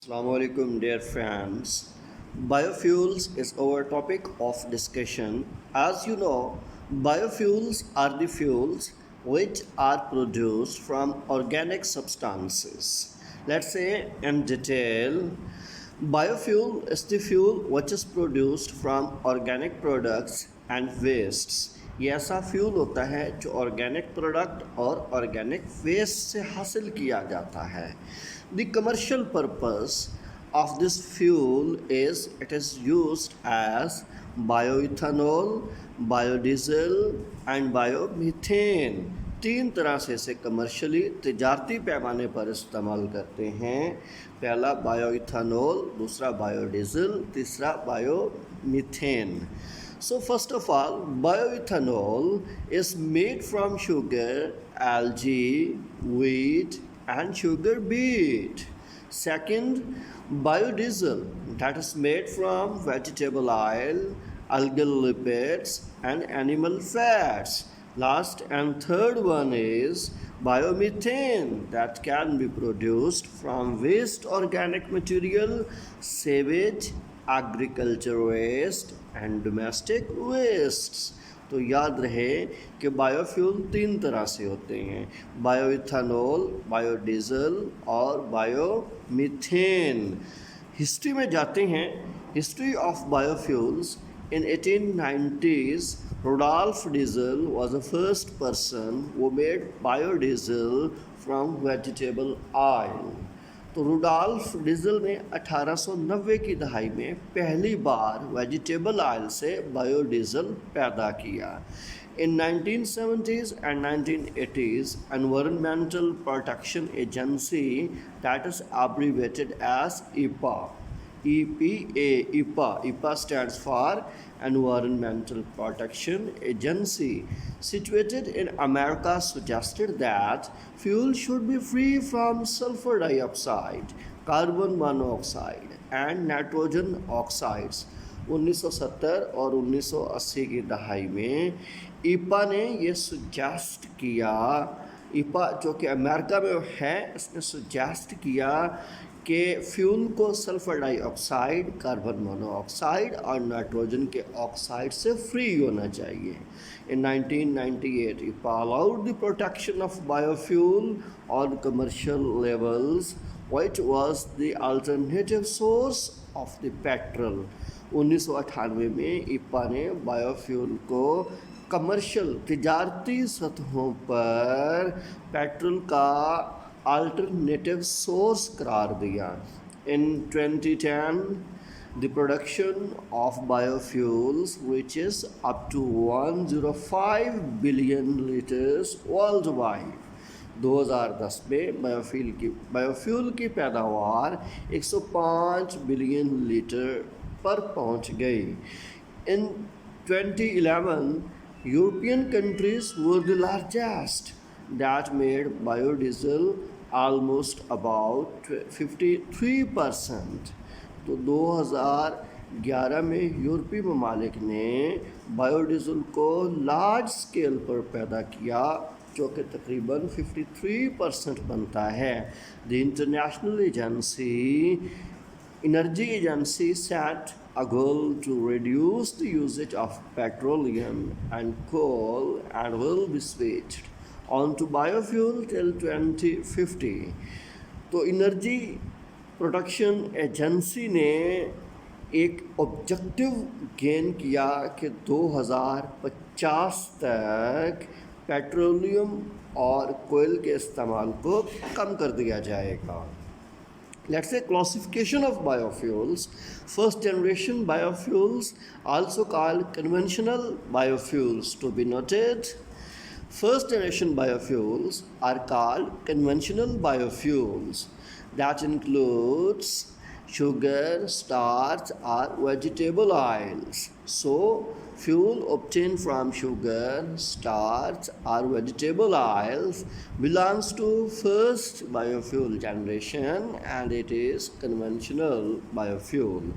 Assalamu alaikum, dear friends. Biofuels is our topic of discussion. As you know, biofuels are the fuels which are produced from organic substances. Let's say in detail, biofuel is the fuel which is produced from organic products and wastes. ये ऐसा fuel होता है जो organic product और organic waste से हासिल किया जाता है. The commercial purpose of this fuel is it is used as bioethanol, biodiesel and biomethane. तीन तरह से इसे कमर्शियली तिजारती पैमाने पर इस्तेमाल करते हैं. पहला बायोइथानॉल, दूसरा बायोडीजल, तीसरा biomethane. So first of all, bioethanol is made from sugar, algae, wheat and sugar beet. Second, biodiesel that is made from vegetable oil, algal lipids and animal fats. Last and third one is biomethane that can be produced from waste organic material, sewage, agriculture waste and domestic wastes. तो याद रहे कि biofuel तीन तरह से होते हैं: बायोइथानॉल, biodiesel और बायोमीथेन. हिस्ट्री में जाते हैं. History of biofuels. In 1890s, Rudolf Diesel was the first person who made biodiesel from vegetable oil. तो रुडॉल्फ डीजल ने 1890 की दहाई में पहली बार वेजिटेबल ऑयल से बायोडीजल पैदा किया. In 1970s and 1980s, Environmental Protection Agency, that is abbreviated as EPA, EPA stands for Environmental Protection Agency, situated in America, suggested that fuel should be free from sulfur dioxide, carbon monoxide and nitrogen oxides. 1970 और 1980 की दहाई में ईपा ने ये suggest किया. ईपा जो कि America में है, इसने सुजेस्ट किया कि फ्यूल को सल्फर डाइऑक्साइड, कार्बन मोनोऑक्साइड और नाइट्रोजन के ऑक्साइड से फ्री होना चाहिए. In 1998, IPA allowed the protection of biofuel on commercial levels, which was the alternative source of the petrol. 1998 में IPA ने बायोफ्यूल को कमर्शियल तिजारती सतहों पर पेट्रोल का alternative source करार दिया. In 2010, the production of biofuels, which is up to 105 billion liters worldwide. 2010 में biofuel की पैदावार 105 बिलियन लीटर पर पहुंच गई. In 2011, European countries were the largest that made biodiesel almost about 53%. तो 2011 में यूरोपीय ममालिक ने बायोडीजल को लार्ज स्केल पर पैदा किया, जो कि तकरीबन 53% बनता है. The international energy agency set a goal to reduce the usage of petroleum and coal and will be switched onto biofuel till 2050. तो एनर्जी प्रोडक्शन एजेंसी ने एक ऑब्जेक्टिव गेन किया कि 2050 तक पेट्रोलियम और कोयल के इस्तेमाल को कम कर दिया जाएगा. Let's say classification of biofuels. First generation biofuels, also called conventional biofuels, to be noted. First generation biofuels are called conventional biofuels. That includes sugar, starch or vegetable oils. So fuel obtained from sugar, starch or vegetable oils belongs to first biofuel generation and it is conventional biofuel.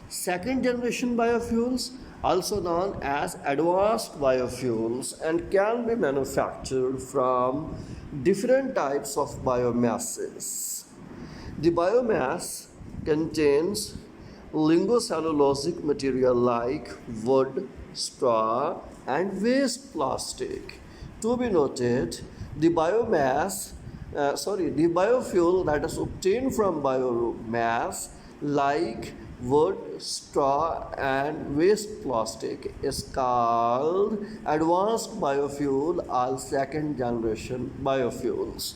Second generation biofuels, also known as advanced biofuels, and can be manufactured from different types of biomasses. The biomass contains ligocellulosic material like wood, straw, and waste plastic. To be noted, the the biofuel that is obtained from biomass like wood, straw, and waste plastic is called advanced biofuel or second generation biofuels.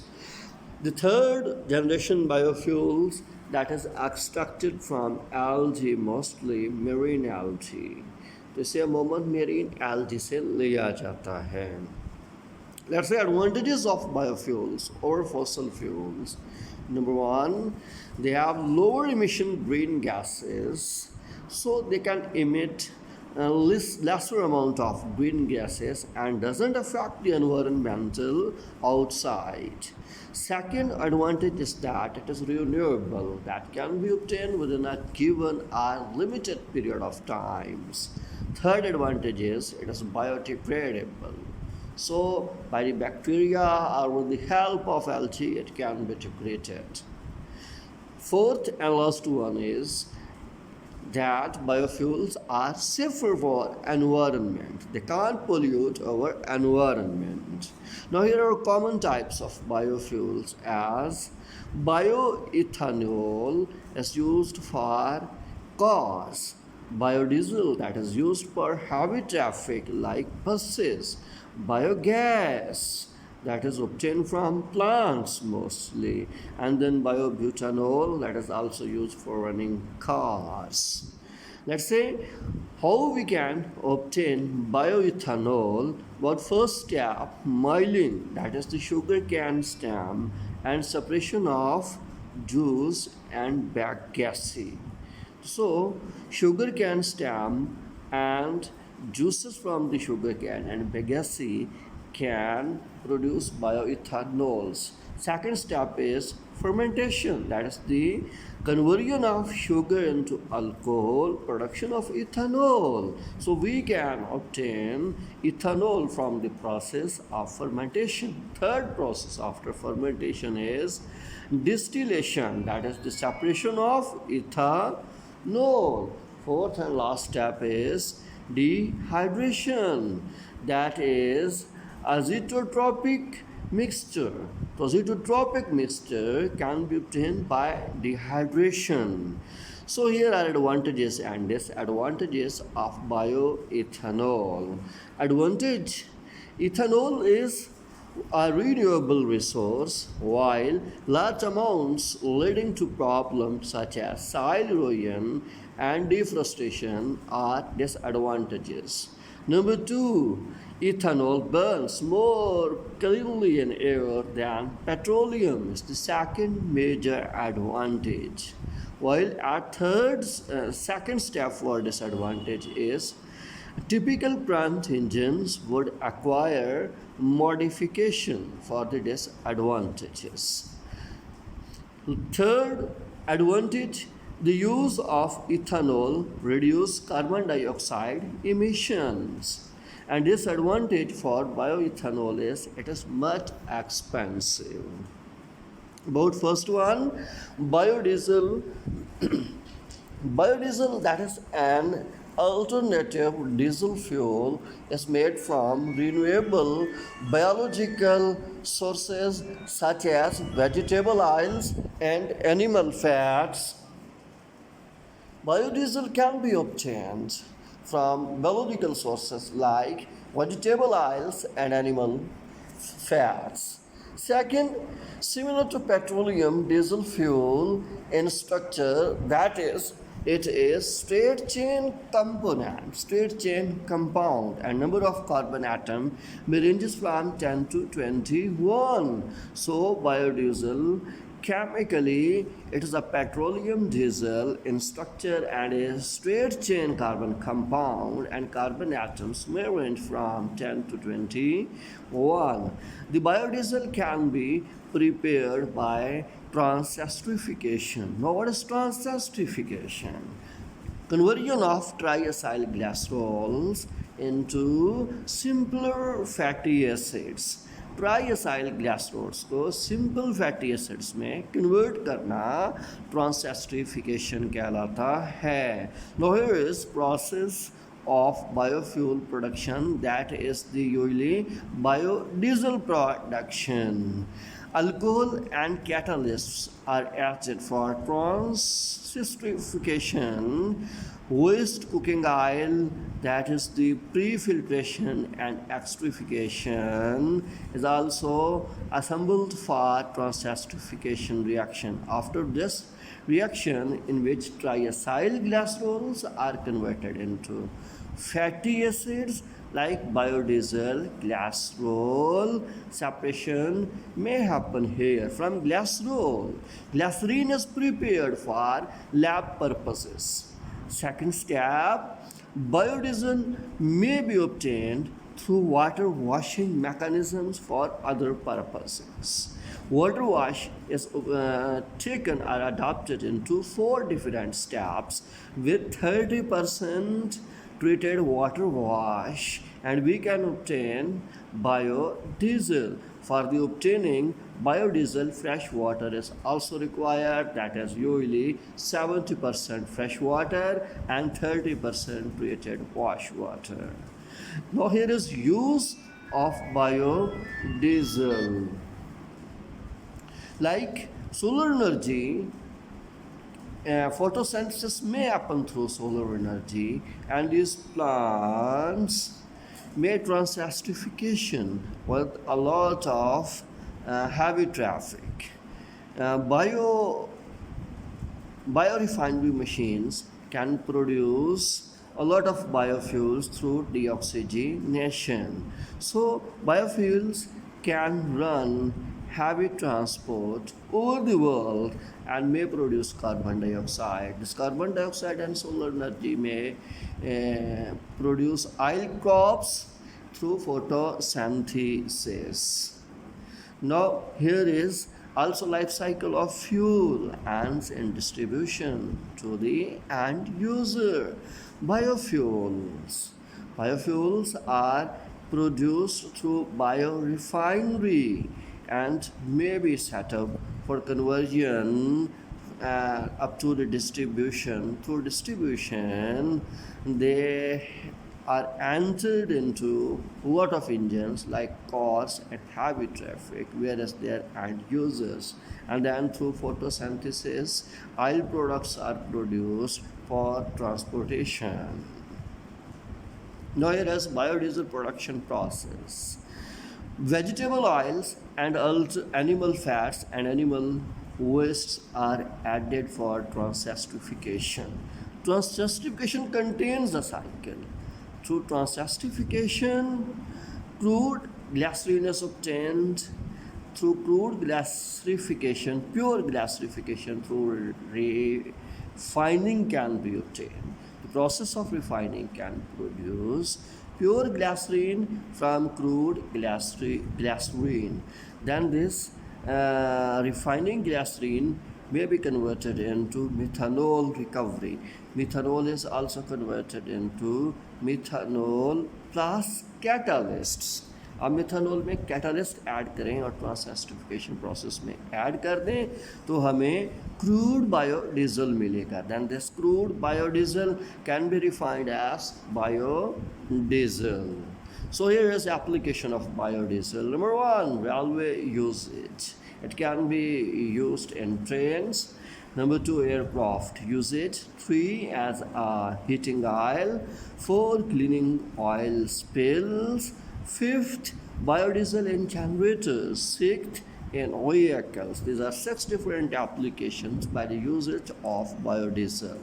The third generation biofuels that is extracted from algae, mostly marine algae. तो इसे अमूमन marine algae से लिया जाता है. Let's say advantages of biofuels over fossil fuels. Number one, they have lower emission green gases, so they can emit lesser amount of green gases and doesn't affect the environmental outside. Second advantage is that it is renewable, that can be obtained within a given or limited period of times. Third advantage is it is biodegradable. So by the bacteria or with the help of algae, it can be degraded. Fourth and last one is that biofuels are safer for environment. They can't pollute our environment. Now here are common types of biofuels as bioethanol is used for cars, biodiesel that is used for heavy traffic like buses, biogas that is obtained from plants mostly, and then biobutanol that is also used for running cars. Let's say how we can obtain bioethanol. But first step, milling, that is the sugar cane stem, and separation of juice and bagasse. So sugar cane stem and juices from the sugar cane and bagasse can produce bioethanols. Second step is fermentation, that is the conversion of sugar into alcohol, production of ethanol. So we can obtain ethanol from the process of fermentation. Third process after fermentation is distillation, that is the separation of ethanol. Fourth and last step is dehydration, that is azeotropic mixture. So azeotropic mixture can be obtained by dehydration. So here are advantages and disadvantages of bioethanol. Advantage: ethanol is a renewable resource, while large amounts leading to problems such as soil erosion and deforestation are disadvantages. Number two, ethanol burns more cleanly in air than petroleum is the second major advantage. While at second step for disadvantage is typical plant engines would acquire modification for the disadvantages. Third advantage, the use of ethanol reduce carbon dioxide emissions. And disadvantage for bioethanol is it is much expensive. About first one, biodiesel. Biodiesel, that is an alternative diesel fuel, is made from renewable biological sources such as vegetable oils and animal fats. Biodiesel can be obtained from biological sources like vegetable oils and animal fats. Second, similar to petroleum diesel fuel in structure, that is, it is straight chain compound, and number of carbon atom may ranges from 10 to 21. So biodiesel, chemically it is a petroleum diesel in structure and a straight chain carbon compound, and carbon atoms may range from 10 to 21. The biodiesel can be prepared by transesterification. Now what is transesterification? Conversion of triacyl glycerols into simpler fatty acids. Triglycerols को simple fatty acids में convert करना transesterification कहलाता है. Now here is process of biofuel production, that is the usually biodiesel production. Alcohol and catalysts are added for transesterification. Waste cooking oil, that is the pre-filtration and esterification, is also assembled for transesterification reaction. After this reaction, in which triacyl glycerols are converted into fatty acids like biodiesel, glycerol separation may happen here. From glycerol, glycerine is prepared for lab purposes. Second step, biodiesel may be obtained through water washing mechanisms for other purposes. Water wash is taken or adapted into 4 different steps with 30% treated water wash, and we can obtain biodiesel. For the obtaining biodiesel, fresh water is also required, that is usually 70% fresh water and 30% treated wash water. Now here is use of biodiesel. Like solar energy, photosynthesis may happen through solar energy, and these plants may transesterification with a lot of heavy traffic. Biorefinery machines can produce a lot of biofuels through deoxygenation. So biofuels can run heavy transport over the world and may produce carbon dioxide. This carbon dioxide and solar energy may produce oil crops through photosynthesis. Now here is also life cycle of fuel and in distribution to the end user. Biofuels. Biofuels are produced through biorefinery and may be set up for conversion up to the distribution. Through distribution, they are entered into a lot of engines like cars and heavy traffic, whereas they are end users. And then through photosynthesis, oil products are produced for transportation. Now here is biodiesel production process. Vegetable oils and also animal fats and animal wastes are added for transesterification. Transesterification contains the cycle. Through transesterification, crude glycerine is obtained. Through crude glycerification, pure glycerification through refining can be obtained. The process of refining can produce pure glycerine from crude glycerine. Then this refining glycerine may be converted into methanol recovery. Methanol is also converted into methanol plus catalysts. अब methanol में catalyst add करें और ट्रांसएस्टरिफिकेशन process में add कर दें तो हमें crude biodiesel मिलेगा. Then this crude biodiesel can be refined as biodiesel. So here is application of biodiesel. Number 1, railway usage. It can be used in trains. Number 2, aircraft usage. 3, as a heating oil. 4, cleaning oil spills. 5th, biodiesel in generators. 6th, in vehicles. These are 6 different applications by the usage of biodiesel.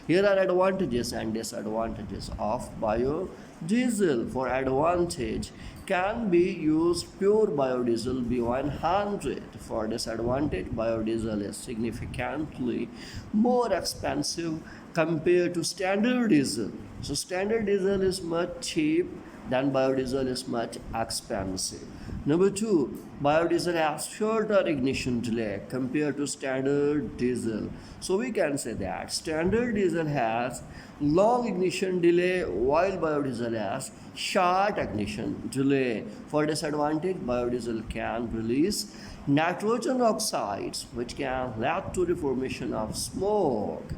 Here are advantages and disadvantages of biodiesel. For advantage, can be used pure biodiesel B100. For disadvantage, biodiesel is significantly more expensive compared to standard diesel. So standard diesel is much cheap, then biodiesel is much expensive. Number two, biodiesel has shorter ignition delay compared to standard diesel. So we can say that standard diesel has long ignition delay while biodiesel has short ignition delay. For disadvantage, biodiesel can release nitrogen oxides which can lead to the formation of smoke,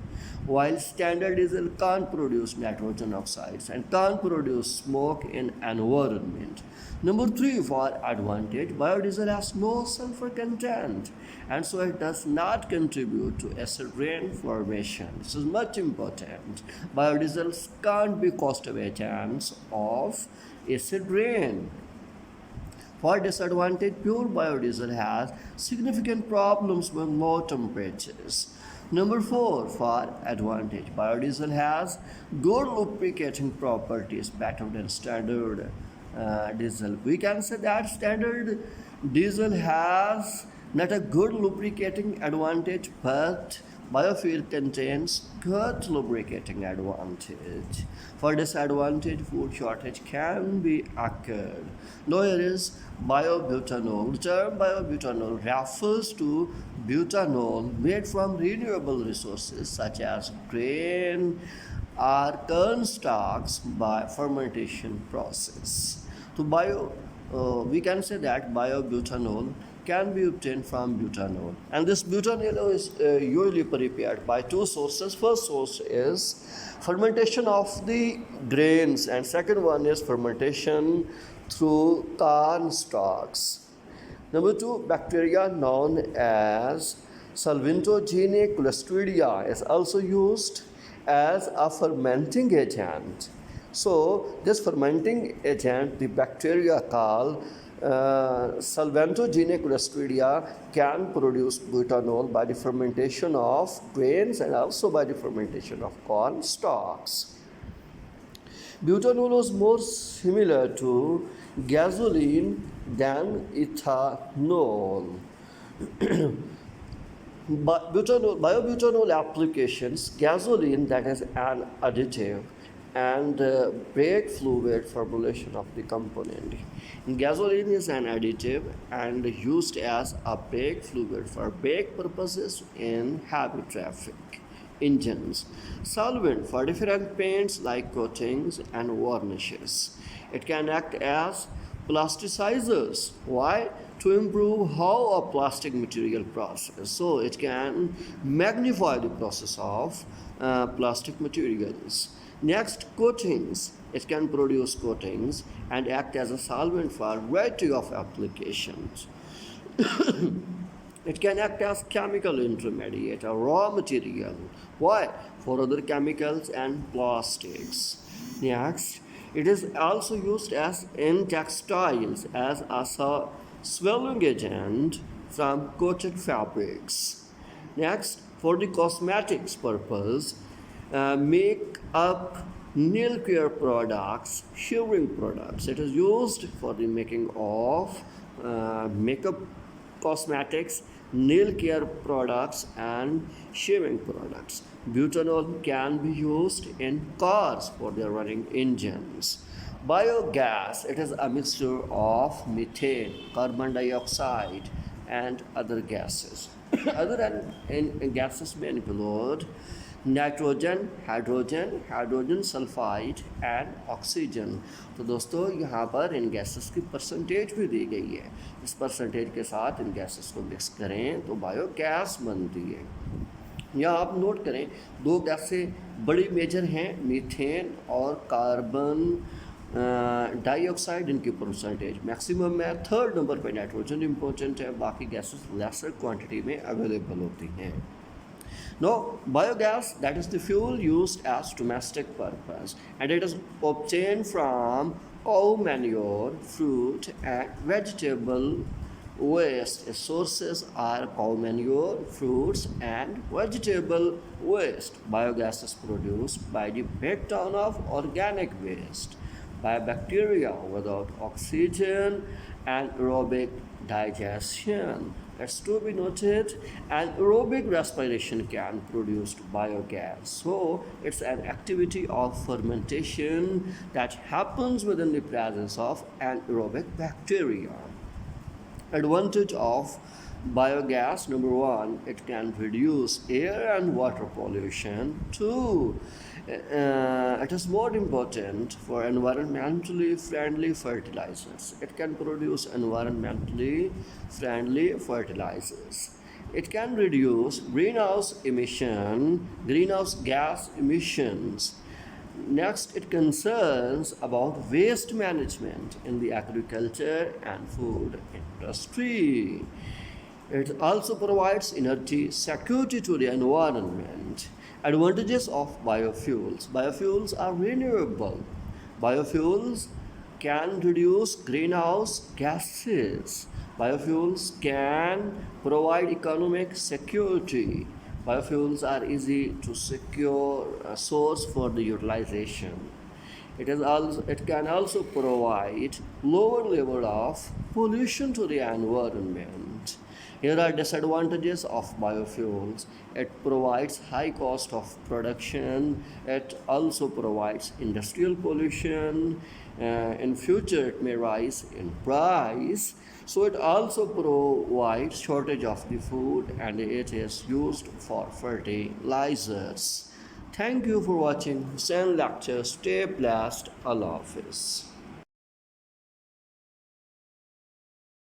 while standard diesel can't produce nitrogen oxides and can't produce smoke in environment. Number three, for advantage, biodiesel has no sulfur content and so it does not contribute to acid rain formation. This is much important. Biodiesels can't be cost avoidance of acid rain. For disadvantage, pure biodiesel has significant problems with low temperatures. Number four, for advantage, biodiesel has good lubricating properties better than standard diesel. We can say that standard diesel has not a good lubricating advantage, but biofuel contains good lubricating advantage. For disadvantage, food shortage can be occurred. Now here is biobutanol. The term biobutanol refers to butanol made from renewable resources such as grain or corn stalks by fermentation process. So we can say that biobutanol can be obtained from butanol, and this butanol is usually prepared by two sources. First source is fermentation of the grains and second one is fermentation through corn stalks. Number two, bacteria known as Salvintogene clostridia is also used as a fermenting agent. So this fermenting agent, the bacteria called Salvintogene clostridia, can produce butanol by the fermentation of grains and also by the fermentation of corn stalks. Butanol is more similar to gasoline than ethanol. Biobutanol applications, gasoline that is an additive and brake fluid formulation of the component. Gasoline is an additive and used as a brake fluid for brake purposes in heavy traffic engines. Solvent for different paints like coatings and varnishes. It can act as plasticizers. Why? To improve how a plastic material process. So it can magnify the process of plastic materials. Next, coatings. It can produce coatings and act as a solvent for a variety of applications. It can act as chemical intermediate, a raw material. Why? For other chemicals and plastics. Next, it is also used as in textiles as a swelling agent from coated fabrics. Next, for the cosmetics purpose, make up nail care products, shaving products. It is used for the making of makeup cosmetics, nail care products and shaving products. Butanol can be used in cars for their running engines. Biogas, it is a mixture of methane, carbon dioxide and other gases. Other than gases may include nitrogen, hydrogen sulphide and oxygen. तो दोस्तों यहाँ पर इन gases की percentage भी दी गई है। इस percentage के साथ इन गैसेस को मिक्स करें तो बायोगैस बनती है। यहाँ आप नोट करें दो गैसें बड़ी मेजर हैं, मीथेन और कार्बन डाइऑक्साइड। इनकी परसेंटेज मैक्सिमम है। थर्ड नंबर पे नाइट्रोजन इम्पोर्टेंट है, बाकी गैसेस लेसर क्वांटिटी में अवेलेबल होती हैं। Now, biogas, that is the fuel used as domestic purpose, and it is obtained from cow manure, fruit, and vegetable waste. Its sources are cow manure, fruits, and vegetable waste. Biogas is produced by the breakdown of organic waste by bacteria without oxygen and aerobic digestion. That's to be noted, anaerobic respiration can produce biogas. So it's an activity of fermentation that happens within the presence of anaerobic bacteria. Advantage of biogas: number one, it can reduce air and water pollution. Two, it is more important for environmentally friendly fertilizers. It can produce environmentally friendly fertilizers. It can reduce greenhouse gas emissions. Next, it concerns about waste management in the agriculture and food industry. It also provides energy security to the environment. Advantages of biofuels: biofuels are renewable. Biofuels can reduce greenhouse gases. Biofuels can provide economic security. Biofuels are easy to secure a source for the utilization. It can also provide lower level of pollution to the environment. Here are disadvantages of biofuels. It provides high cost of production. It also provides industrial pollution. In future, it may rise in price. So it also provides shortage of the food, and it is used for fertilizers. Thank you for watching Hussein Lecture. Stay blessed. Allah Hafiz.